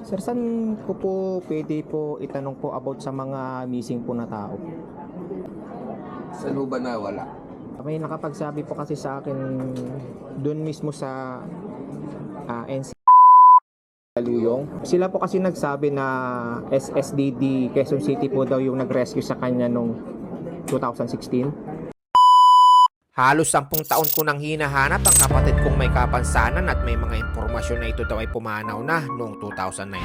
Sir, saan ko po pwede po itanong po about sa mga missing po na tao? Saan ho ba nawala? May nakapagsabi po kasi sa akin doon mismo sa NC Daluyong. Sila po kasi nagsabi na SSDD Quezon City po daw yung nag-rescue sa kanya nung 2016. Halos 10 taon ko nang hinahanap ang kapatid kong may kapansanan at may mga impormasyon na ito daw ay pumanaw na noong 2019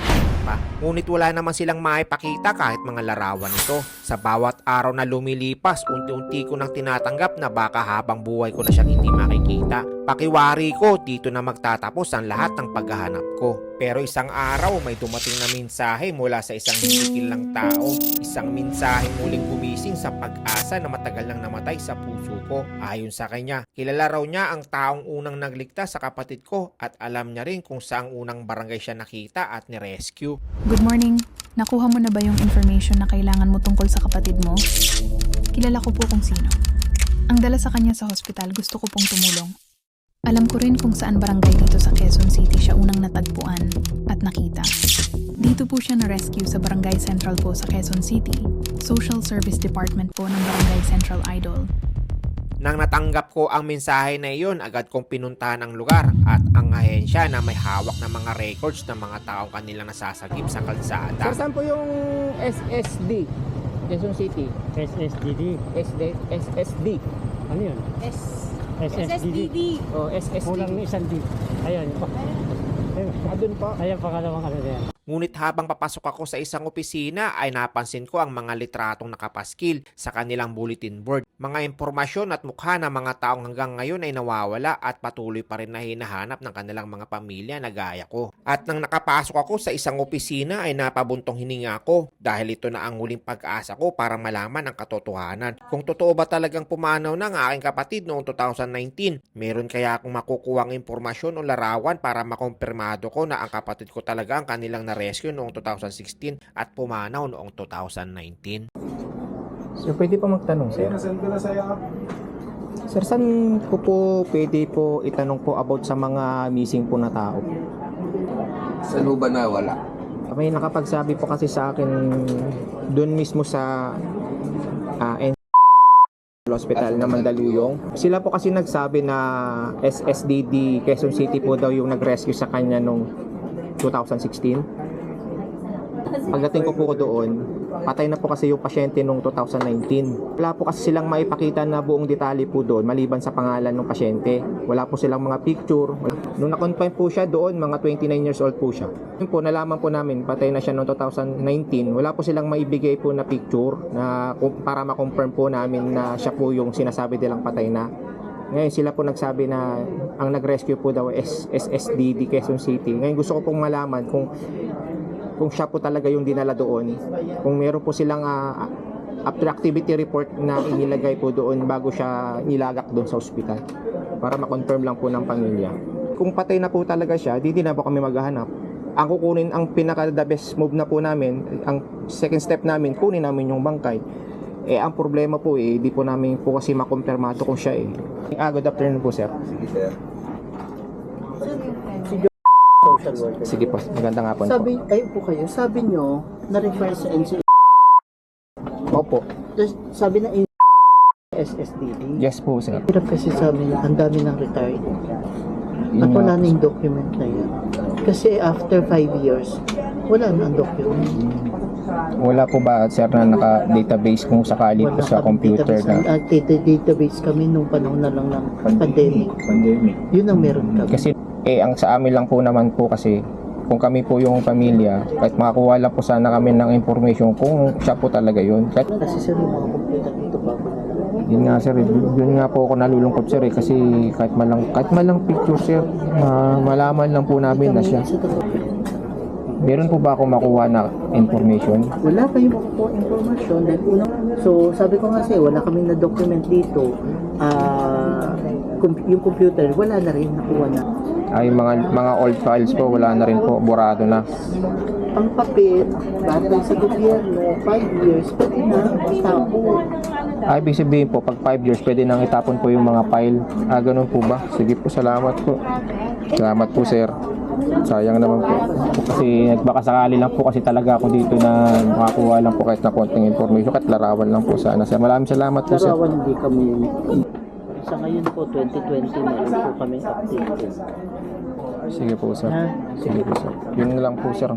pa. Ngunit wala naman silang maipakita kahit mga larawan nito. Sa bawat araw na lumilipas, unti-unti ko nang tinatanggap na baka habang buhay ko na siyang hindi makikita. Pakiwari ko, dito na magtatapos ang lahat ng paghahanap ko. Pero isang araw may dumating na mensahe mula sa isang hindi kilalang tao. Isang mensahe muling gumising sa pag-asa na matagal nang namatay sa puso ko. Ayon sa kanya, kilala raw niya ang taong unang nagligtas sa kapatid ko at alam niya rin kung saang unang barangay siya nakita at ni-rescue. Good morning. Nakuha mo na ba yung information na kailangan mo tungkol sa kapatid mo? Kilala ko po kung sino. Ang dala sa kanya sa hospital, gusto ko pong tumulong. Alam ko rin kung saan barangay dito sa Quezon City siya unang natagpuan at nakita. Dito po siya na-rescue sa Barangay Central po sa Quezon City. Social Service Department po ng Barangay Central Idol. Nang natanggap ko ang mensahe na iyon, agad kong pinuntahan ang lugar at ang ahensya na may hawak na mga records ng mga taong kanilang nasasagip sa kalsada. Sir, saan po yung SSD Quezon City? SSDD. SSD. Ano yun? SSDD. O SSD. Kulang ng isang D. Ayan. Doon po. Ayan, pangalawang ano na yan. Ngunit habang papasok ako sa isang opisina ay napansin ko ang mga litratong nakapaskil sa kanilang bulletin board. Mga impormasyon at mukha ng mga taong hanggang ngayon ay nawawala at patuloy pa rin na hinahanap ng kanilang mga pamilya na gaya ko. At nang nakapasok ako sa isang opisina ay napabuntong hininga ako dahil ito na ang huling pag-asa ko para malaman ang katotohanan. Kung totoo ba talagang pumanaw na ang aking kapatid noong 2019, meron kaya akong makukuhang impormasyon o larawan para makumpirmado ko na ang kapatid ko talaga ang kanilang na-rescue noong 2016 at pumanaw noong 2019. Sir, pwede pa magtanong, sir? Sir, saan ko po pwede po itanong po about sa mga missing po na tao? Saan ho ba nawala? May nakapagsabi po kasi sa akin doon mismo sa NC Hospital na Mandaluyong. Sila po kasi nagsabi na SSDD Quezon City po daw yung nag-rescue sa kanya nung 2016. Pagdating ko po doon, patay na po kasi yung pasyente noong 2019. Wala po kasi silang maipakita na buong detalye po doon maliban sa pangalan ng pasyente. Wala po silang mga picture. Nung na-confine po siya doon, mga 29 years old po siya. Yun po, nalaman po namin, patay na siya noong 2019. Wala po silang maibigay po na picture na para ma-confirm po namin na siya po yung sinasabi nilang patay na. Ngayon sila po nagsabi na ang nag-rescue po daw is SSDD Quezon City. Ngayon gusto ko pong malaman kung siya po talaga yung dinala doon, kung meron po silang after activity report na inilagay po doon bago siya nilagak doon sa ospital para ma-confirm lang po ng pamilya. Kung patay na po talaga siya, di na po kami maghahanap. Ang kukunin, ang pinaka the best move na po namin, ang second step namin, kunin namin yung bangkay. Ang problema po di po namin po kasi makumpirmado kung siya Good afternoon po, sir. Sige, sir. Social worker. Sige po, magandang hapon po. Kayo po kayo, sabi nyo, na-refer sa NC. Opo. Tapos sabi na SSDD. Yes po, sir. Hirap kasi sabi niya, ang dami ng retired. At wala na yung document na yan. Kasi after 5 years, wala na ang document. Wala po ba, sir, na naka-database kung sakali po sa computer na? Database kami nung panahon na lang ng pandemic. Yun ang meron kami. Kasi ang sa amin lang po naman po kasi kung kami po yung pamilya, kahit makakuha lang po sana kami ng information kung siya po talaga yun. Kasi sir, yung mga computer dito bago na lang. Yun nga, sir, yun nga po ako nalulungkot, sir, kasi kahit malang picture, sir, malaman lang po namin na siya. Meron po ba ako makuha na information? Wala kayong makukuha information dahil so sabi ko nga sa'yo, wala kaming na-document dito. Yung computer, wala na rin nakuha na. Ay, mga old files po, wala na rin po, burado na. Ang papel, batay sa gobyerno, 5 years, pwede na itapo. Ibig sabihin po, pag 5 years, pwede nang itapon po yung mga file. Ganun po ba? Sige po, salamat po. Salamat po, sir. Sayang naman po. Kasi nagbakasakali lang po kasi talaga ako dito na makakuha lang po kahit na konting information, kahit larawan lang po sana sir. Maraming salamat po sir. Larawan hindi kami. Sa ngayon po, 2020, meron po kami updated. Sige po sir. Ha? Sige po sir. Yun na lang po sir.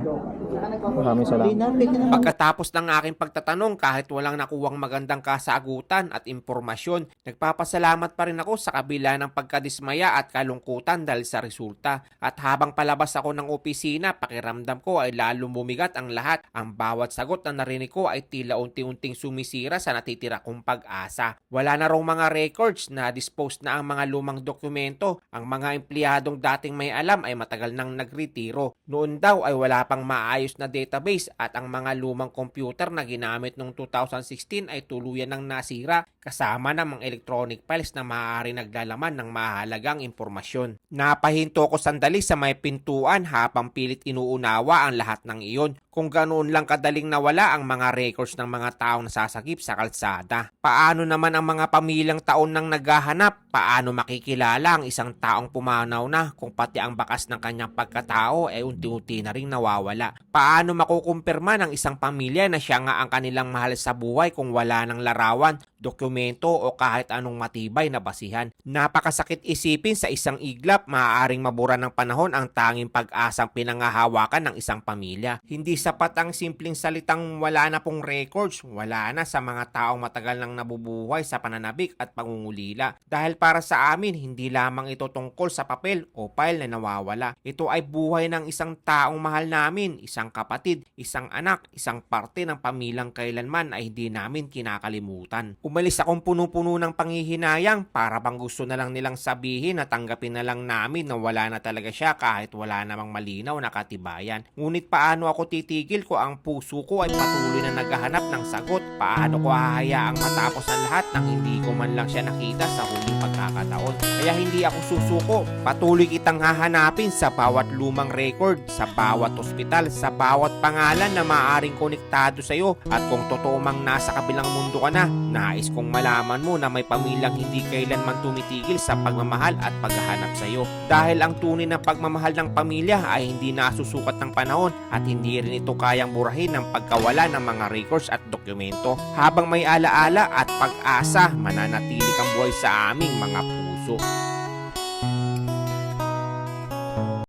Maraming salamat. Pwede na. Pagkatapos ng aking pagtatanong kahit walang nakuwang magandang kasagutan at impormasyon, nagpapasalamat pa rin ako sa kabila ng pagkadismaya at kalungkutan dahil sa resulta. At habang palabas ako ng opisina, pakiramdam ko ay lalo bumigat ang lahat. Ang bawat sagot na narinig ko ay tila unti-unting sumisira sa natitira kong pag-asa. Wala na raw mga records na dispose na ang mga lumang dokumento. Ang mga empleyadong dating may alam ay matagal nang nagretiro. Noon daw ay wala pang maayos na database at ang mga lumang computer na ginamit noong 2016 ay tuluyan ng nasira kasama ng mga electronic files na maaari naglalaman ng mahalagang impormasyon. Napahinto ko sandali sa may pintuan habang pilit inuunawa ang lahat ng iyon. Kung ganoon lang kadaling nawala ang mga records ng mga taong nasasagip sa kalsada. Paano naman ang mga pamilyang taon nang naghahanap? Paano makikilala ang isang taong pumanaw na kung pati ang bakas ng kanyang pagkatao ay unti-unti na ring nawawala? Paano makukumpirma ng isang pamilya na siya nga ang kanilang mahal sa buhay kung wala ng larawan, dokumento o kahit anong matibay na basihan? Napakasakit isipin sa isang iglap maaaring mabura ng panahon ang tanging pag-asang pinangahawakan ng isang pamilya. Hindi sapat ang simpleng salitang wala na pong records, wala na sa mga taong matagal nang nabubuhay sa pananabik at pangungulila. Dahil para sa amin, hindi lamang ito tungkol sa papel o file na nawawala. Ito ay buhay ng isang taong mahal namin, isang kapatid, isang anak, isang parte ng pamilyang kailanman ay hindi namin kinakalimutan. Umalis akong puno-puno ng panghihinayang para bang gusto na lang nilang sabihin na tanggapin na lang namin na wala na talaga siya kahit wala namang malinaw na katibayan. Ngunit paano ako titigil ko ang puso ko ay patuloy na naghahanap ng sagot? Paano ko hahayaang matapos ang lahat nang hindi ko man lang siya nakita sa huling pagkakataon? Kaya hindi ako susuko. Patuloy kitang hahanapin sa bawat lumang record, sa bawat ospital, sa bawat pangalan na maaaring konektado sa iyo. At kung totoo mang nasa kabilang mundo ka na, nais kong malaman mo na may pamilyang hindi kailanman tumitigil sa pagmamahal at paghahanap sa iyo. Dahil ang tunay na pagmamahal ng pamilya ay hindi nasusukat ng panahon at hindi rin ito kayang burahin ng pagkawala ng mga records at dokumento. Habang may alaala at pag-asa, mananatili kang buhay sa aming mga puso.